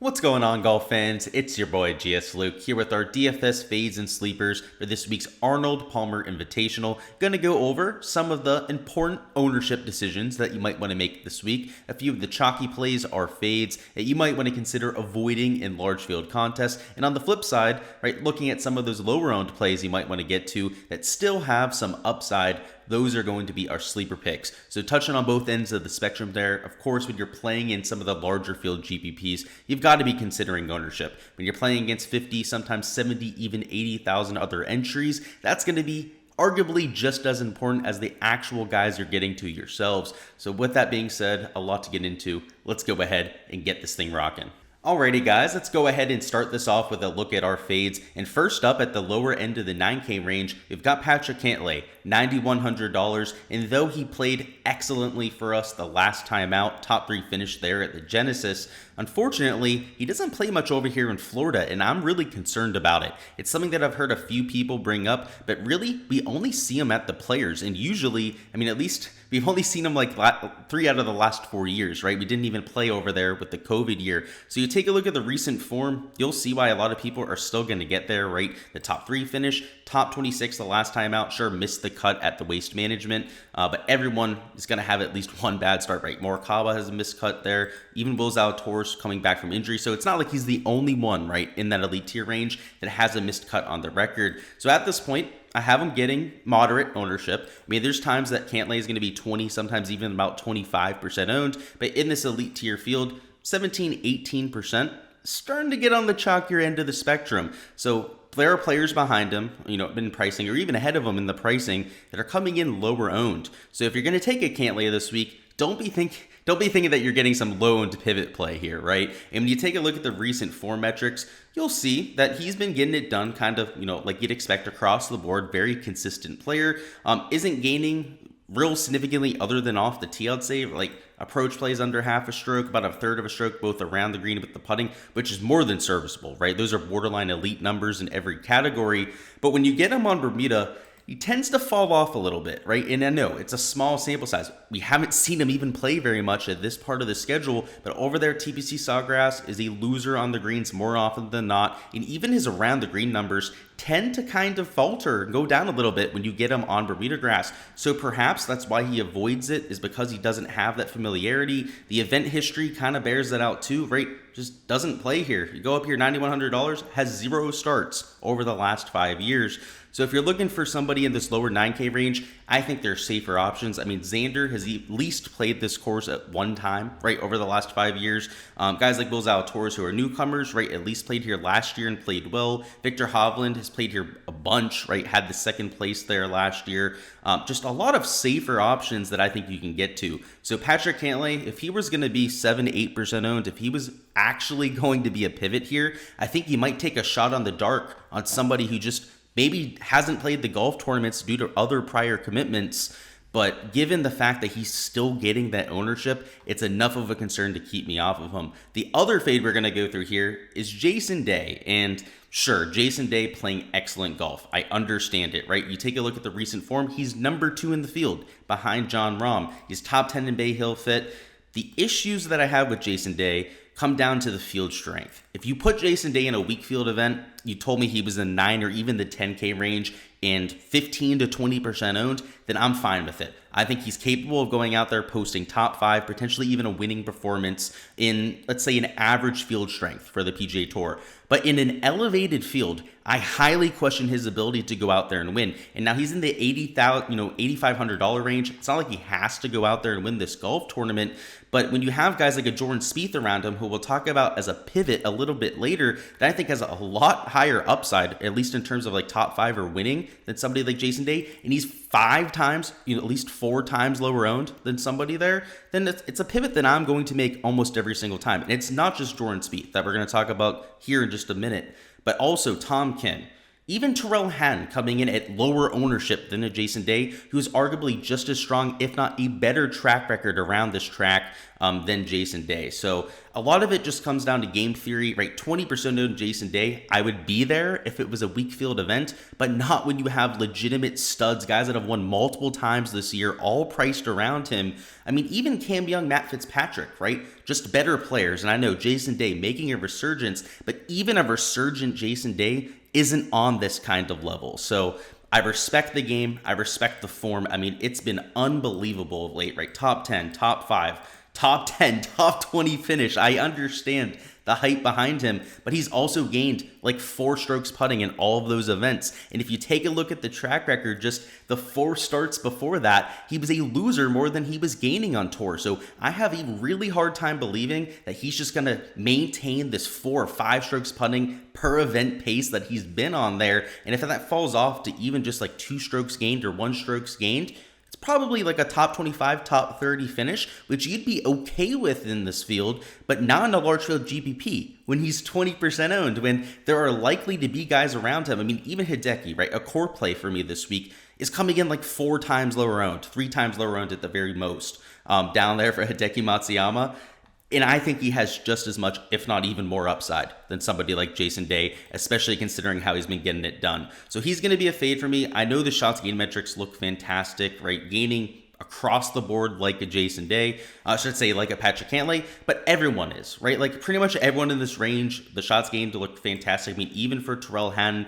What's going on, golf fans? It's your boy Gsluke here with our DFS fades and sleepers for this week's Arnold Palmer Invitational. Gonna go over some of the important ownership decisions that you might want to make this week. A few of the chalky plays are fades that you might want to consider avoiding in large field contests. And on the flip side, right, looking at some of those lower owned plays you might want to get to that still have some upside. Those are going to be our sleeper picks. So touching on both ends of the spectrum there, of course, when you're playing in some of the larger field GPPs, you've got to be considering ownership. When you're playing against 50, sometimes 70, even 80,000 other entries, that's going to be arguably just as important as the actual guys you're getting to yourselves. So with that being said, a lot to get into. Let's go ahead and get this thing rocking. Alrighty guys, let's go ahead and start this off with a look at our fades. And first up at the lower end of the 9K range, we've got Patrick Cantlay, $9,100. And though he played excellently for us the last time out, top 3 finish there at the Genesis, unfortunately, he doesn't play much over here in Florida, and I'm really concerned about it. It's something that I've heard a few people bring up, but really, we only see him at the Players. And usually, at least we've only seen him like 3 out of the last 4 years, right? We didn't even play over there with the COVID year. So you take a look at the recent form, you'll see why a lot of people are still going to get there, right? The top 3 finish, top 26 the last time out, sure, missed the cut at the Waste Management, but everyone is going to have at least one bad start, right? Morikawa has a missed cut there, even Will Zalatoris coming back from injury, so it's not like he's the only one, right, in that elite tier range that has a missed cut on the record. So at this point, I have him getting moderate ownership. There's times that Cantlay is going to be 20, sometimes even about 25% owned, but in this elite tier field, 17, 18%, starting to get on the chalkier end of the spectrum. So there are players behind him, been pricing or even ahead of him in the pricing that are coming in lower owned. So if you're going to take a Cantlay this week, don't be thinking that you're getting some low-owned pivot play here, right? And when you take a look at the recent form metrics, you'll see that he's been getting it done kind of, like you'd expect across the board. Very consistent player. Isn't gaining real significantly other than off the tee, I'd say. Like approach plays under half a stroke, about a third of a stroke, both around the green with the putting, which is more than serviceable, right? Those are borderline elite numbers in every category. But when you get him on Bermuda, he tends to fall off a little bit, right? And I know it's a small sample size. We haven't seen him even play very much at this part of the schedule, but over there, TPC Sawgrass is a loser on the greens more often than not. And even his around the green numbers tend to kind of falter and go down a little bit when you get him on Bermuda grass. So perhaps that's why he avoids it, is because he doesn't have that familiarity. The event history kind of bears that out too, right? Just doesn't play here. You go up here, $9,100, has 0 starts over the last 5 years. So if you're looking for somebody in this lower 9K range, I think there's safer options. Xander has at least played this course at one time, right, over the last 5 years. Guys like Will Zalatoris, who are newcomers, right, at least played here last year and played well. Victor Hovland has played here a bunch, right, had the second place there last year. Just a lot of safer options that I think you can get to. So Patrick Cantlay, if he was going to be 7 to 8% owned, if he was actually going to be a pivot here, I think he might take a shot on the dark on somebody who just maybe hasn't played the golf tournaments due to other prior commitments, but given the fact that he's still getting that ownership, it's enough of a concern to keep me off of him. The other fade we're going to go through here is Jason Day. And sure, Jason Day playing excellent golf. I understand it, right? You take a look at the recent form, he's number 2 in the field behind Jon Rahm. He's top 10 in Bay Hill Fit. The issues that I have with Jason Day come down to the field strength. If you put Jason Day in a weak field event, you told me he was in 9 or even the 10K range and 15 to 20% owned, then I'm fine with it. I think he's capable of going out there posting top 5, potentially even a winning performance in, let's say, an average field strength for the PGA Tour. But in an elevated field, I highly question his ability to go out there and win. And now he's in the $8,500 range. It's not like he has to go out there and win this golf tournament. But when you have guys like a Jordan Spieth around him, who we'll talk about as a pivot a little bit later, that I think has a lot higher upside, at least in terms of like top 5 or winning, than somebody like Jason Day, and he's 5 times, at least 4 times lower owned than somebody there, then it's a pivot that I'm going to make almost every single time. And it's not just Jordan Spieth that we're going to talk about here in just a minute, but also Tom Kim. Even Terrell Hatton coming in at lower ownership than a Jason Day, who's arguably just as strong, if not a better track record around this track. than Jason Day. So a lot of it just comes down to game theory, right? 20% owned Jason Day. I would be there if it was a weak field event, but not when you have legitimate studs, guys that have won multiple times this year, all priced around him. I mean, even Cam Young, Matt Fitzpatrick, right? Just better players. And I know Jason Day making a resurgence, but even a resurgent Jason Day isn't on this kind of level. So I respect the game. I respect the form. I mean, it's been unbelievable of late, right? Top 10, top 5, top 10, top 20 finish. I understand the hype behind him, but he's also gained like 4 strokes putting in all of those events. And if you take a look at the track record, just the 4 starts before that, he was a loser more than he was gaining on tour. So I have a really hard time believing that he's just going to maintain this 4 or 5 strokes putting per event pace that he's been on there. And if that falls off to even just like 2 strokes gained or 1 strokes gained, it's probably like a top 25, top 30 finish, which you'd be okay with in this field, but not in a large field GPP when he's 20% owned, when there are likely to be guys around him. I mean, even Hideki, right? A core play for me this week is coming in like 4 times lower owned, 3 times lower owned at the very most, down there for Hideki Matsuyama. And I think he has just as much, if not even more upside than somebody like Jason Day, especially considering how he's been getting it done. So he's going to be a fade for me. I know the shots gain metrics look fantastic, right? Gaining across the board like a Jason Day, I should say like a Patrick Cantlay, but everyone is, right? Like pretty much everyone in this range, the shots gained look fantastic. I mean, even for Tyrrell Hatton,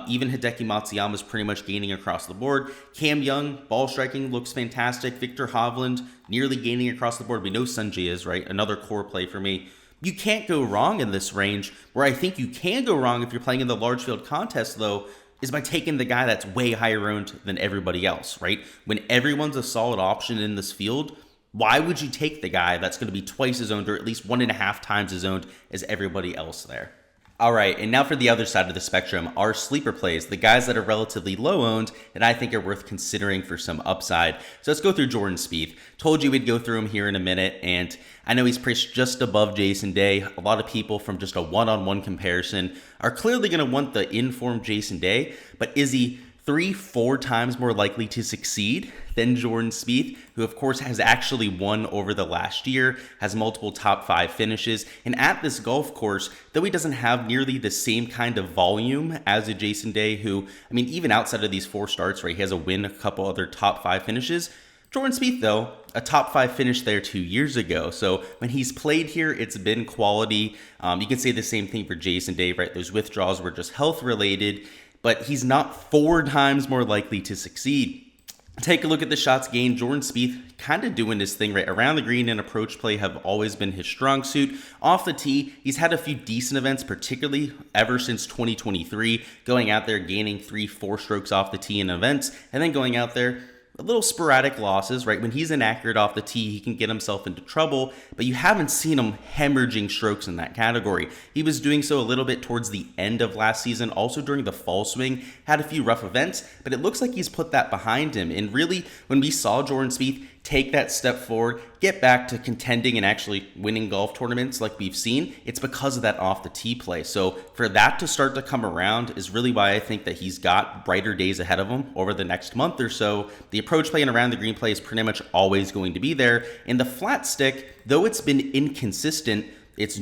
even Hideki Matsuyama is pretty much gaining across the board. Cam Young, ball striking looks fantastic. Victor Hovland, nearly gaining across the board. We know Sungjae is, right? Another core play for me. You can't go wrong in this range. Where I think you can go wrong if you're playing in the large field contest, though, is by taking the guy that's way higher owned than everybody else, right? When everyone's a solid option in this field, why would you take the guy that's going to be twice as owned or at least 1.5 times as owned as everybody else there? All right, and now for the other side of the spectrum, our sleeper plays, the guys that are relatively low owned that I think are worth considering for some upside. So let's go through Jordan Spieth. Told you we'd go through him here in a minute, and I know he's priced just above Jason Day. A lot of people from just a one-on-one comparison are clearly going to want the informed Jason Day, but is he 3-4 times more likely to succeed than Jordan Spieth, who of course has actually won over the last year, has multiple top 5 finishes, and at this golf course, though he doesn't have nearly the same kind of volume as a Jason Day, who, I mean, even outside of these 4 starts, right, he has a win, a couple other top 5 finishes. Jordan Spieth, though, a top 5 finish there 2 years ago. So when he's played here, it's been quality. You can say the same thing for Jason Day, right? Those withdrawals were just health related, but he's not 4 times more likely to succeed. Take a look at the shots gained. Jordan Spieth kind of doing this thing, right? Around the green and approach play have always been his strong suit. Off the tee, he's had a few decent events, particularly ever since 2023, going out there, gaining 3-4 strokes off the tee in events, and then going out there, a little sporadic losses, right? When he's inaccurate off the tee, he can get himself into trouble, but you haven't seen him hemorrhaging strokes in that category. He was doing so a little bit towards the end of last season, also during the fall swing, had a few rough events, but it looks like he's put that behind him. And really, when we saw Jordan Spieth take that step forward, get back to contending and actually winning golf tournaments like we've seen, it's because of that off the tee play. So for that to start to come around is really why I think that he's got brighter days ahead of him over the next month or so. The approach play and around the green play is pretty much always going to be there. And the flat stick, though it's been inconsistent, it's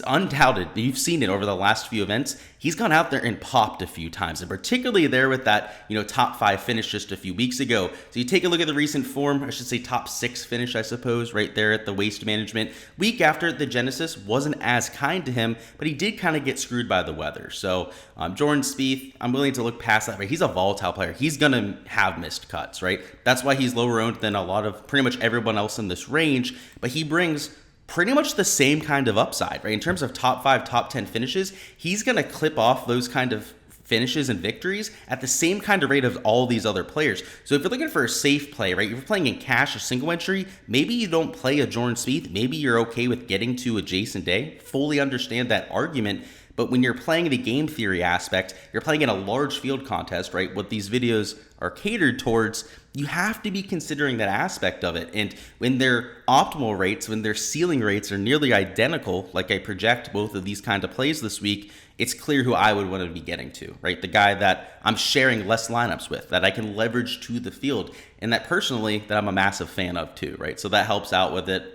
undoubted. You've seen it over the last few events. He's gone out there and popped a few times, and particularly there with that, top 5 finish just a few weeks ago. So you take a look at the recent form, I should say top 6 finish, I suppose, right there at the Waste Management. Week after the Genesis wasn't as kind to him, but he did kind of get screwed by the weather. So Jordan Spieth, I'm willing to look past that, right? He's a volatile player. He's going to have missed cuts, right? That's why he's lower owned than a lot of pretty much everyone else in this range, but he brings pretty much the same kind of upside, right? In terms of top 5, top 10 finishes, he's going to clip off those kind of finishes and victories at the same kind of rate of all these other players. So if you're looking for a safe play, right? If you're playing in cash or single entry, maybe you don't play a Jordan Spieth. Maybe you're okay with getting to a Jason Day. Fully understand that argument. But when you're playing the game theory aspect, you're playing in a large field contest, right? What these videos are catered towards, you have to be considering that aspect of it. And when their optimal rates, when their ceiling rates are nearly identical, like I project both of these kind of plays this week, it's clear who I would want to be getting to, right? The guy that I'm sharing less lineups with, that I can leverage to the field, and that personally, that I'm a massive fan of too, right? So that helps out with it.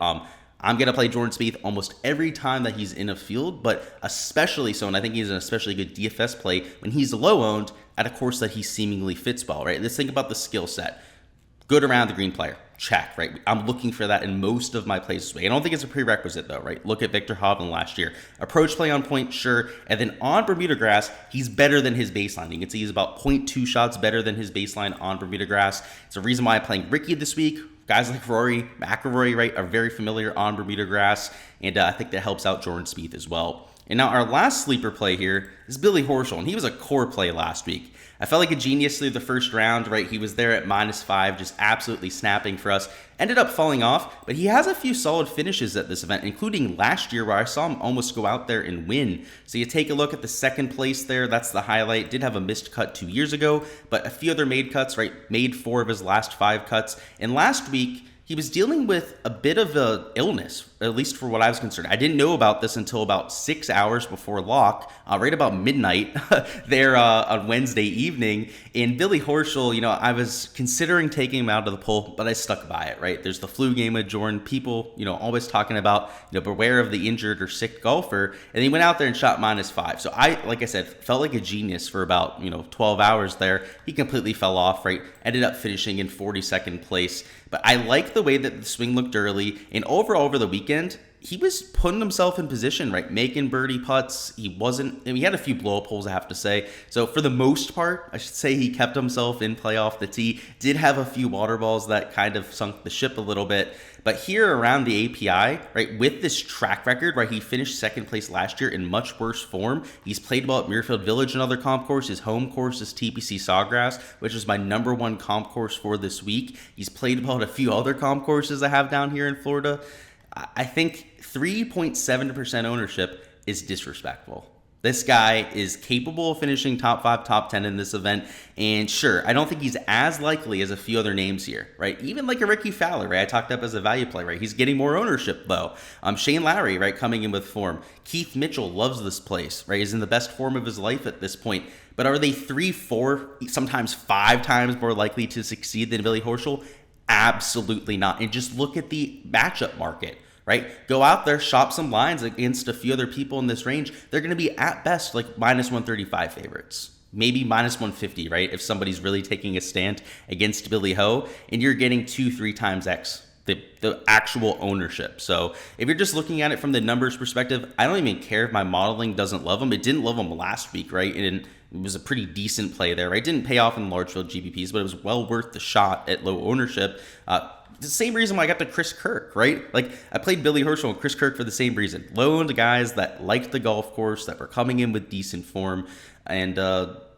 I'm going to play Jordan Spieth almost every time that he's in a field, but especially so, and I think he's an especially good DFS play when he's low owned at a course that he seemingly fits well, right? Let's think about the skill set. Good around the green player. Check, right? I'm looking for that in most of my plays this week. I don't think it's a prerequisite though, right? Look at Victor Hovland last year. Approach play on point, sure. And then on Bermuda grass, he's better than his baseline. You can see he's about 0.2 shots better than his baseline on Bermuda grass. It's a reason why I'm playing Ricky this week. Guys like Rory, McIlroy, right, are very familiar on Bermuda grass. And I think that helps out Jordan Spieth as well. And now our last sleeper play here is Billy Horschel, and he was a core play last week. I felt like a genius through the first round, right? He was there at -5, just absolutely snapping for us. Ended up falling off, but he has a few solid finishes at this event, including last year where I saw him almost go out there and win. So you take a look at the second place there, that's the highlight. Did have a missed cut 2 years ago, but a few other made cuts, right? Made 4 of his last 5 cuts. And last week, he was dealing with a bit of a illness, at least for what I was concerned. I didn't know about this until about 6 hours before lock, right about midnight there on Wednesday evening. And Billy Horschel, I was considering taking him out of the poll, but I stuck by it, right? There's the flu game with Jordan. People, always talking about, beware of the injured or sick golfer. And he went out there and shot -5. So I, like I said, felt like a genius for about, 12 hours there. He completely fell off, right? Ended up finishing in 42nd place. But I like the way that the swing looked early, and overall over the weekend, he was putting himself in position, right? Making birdie putts. He had a few blow-up holes, I have to say. So for the most part, I should say he kept himself in play off the tee. Did have a few water balls that kind of sunk the ship a little bit. But here around the API, right, with this track record, right, he finished second place last year in much worse form. He's played well at Muirfield Village, another comp course. His home course is TPC Sawgrass, which is my #1 comp course for this week. He's played well at a few other comp courses I have down here in Florida. I think 3.7% ownership is disrespectful. This guy is capable of finishing top 5, top 10 in this event. And sure, I don't think he's as likely as a few other names here, right? Even like a Ricky Fowler, right? I talked up as a value play, right? He's getting more ownership though. Shane Lowry, right? Coming in with form. Keith Mitchell loves this place, right? He's in the best form of his life at this point. But are they 3, 4, sometimes 5 times more likely to succeed than Billy Horschel? Absolutely not. And just look at the matchup market. Right? Go out there, shop some lines against a few other people in this range. They're going to be at best like -135 favorites. Maybe -150, right? If somebody's really taking a stand against Billy Ho, and you're getting 2-3 times X, the actual ownership. So if you're just looking at it from the numbers perspective, I don't even care if my modeling doesn't love him. It didn't love him last week, right? And it was a pretty decent play there, right? It didn't pay off in large field GPPs, but it was well worth the shot at low ownership. The same reason why I got to Chris Kirk, right? Like I played Billy Horschel and Chris Kirk for the same reason. Low-owned guys that liked the golf course, that were coming in with decent form, and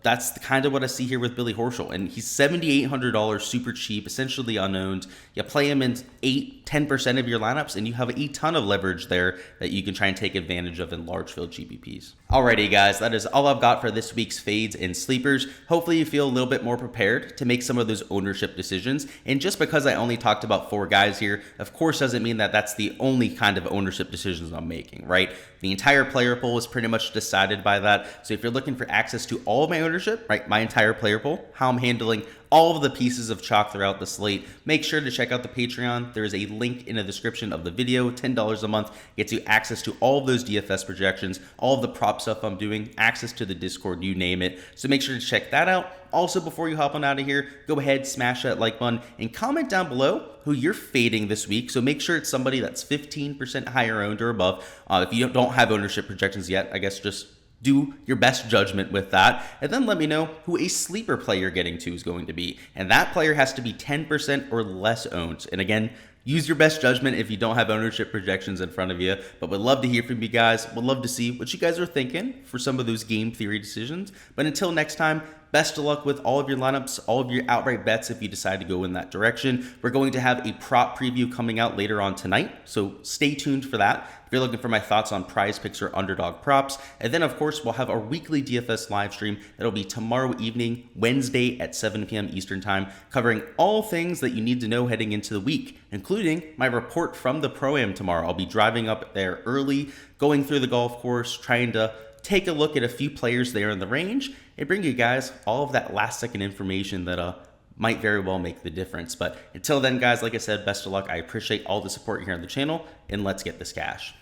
that's kind of what I see here with Billy Horschel. And he's $7,800, super cheap, essentially unowned. You play him in 8-10% of your lineups, and you have a ton of leverage there that you can try and take advantage of in large field GPPs. Alrighty, guys, that is all I've got for this week's fades and sleepers. Hopefully you feel a little bit more prepared to make some of those ownership decisions. And just because I only talked about 4 guys here, of course doesn't mean that that's the only kind of ownership decisions I'm making, right? The entire player pool is pretty much decided by that. So if you're looking for access to all of my ownership, right, my entire player pool, how I'm handling all of the pieces of chalk throughout the slate, make sure to check out the Patreon. There is a link in the description of the video. $10 a month gets you access to all of those DFS projections, all of the prop stuff I'm doing, access to the Discord, you name it. So make sure to check that out. Also, before you hop on out of here, go ahead, smash that like button, and comment down below who you're fading this week. So make sure it's somebody that's 15% higher owned or above. If you don't have ownership projections yet, I guess just do your best judgment with that, and then let me know who a sleeper player you're getting to is going to be. And that player has to be 10% or less owned. And again, use your best judgment if you don't have ownership projections in front of you. But would love to hear from you guys. Would love to see what you guys are thinking for some of those game theory decisions. But until next time, best of luck with all of your lineups, all of your outright bets if you decide to go in that direction. We're going to have a prop preview coming out later on tonight, so stay tuned for that. If you're looking for my thoughts on prize picks or underdog props. And then, of course, we'll have our weekly DFS live stream. That'll be tomorrow evening, Wednesday at 7 p.m. Eastern Time, covering all things that you need to know heading into the week, including my report from the Pro-Am tomorrow. I'll be driving up there early, going through the golf course, trying to take a look at a few players there in the range, and bring you guys all of that last second information that might very well make the difference. But until then, guys, like I said, best of luck. I appreciate all the support here on the channel, and let's get this cash.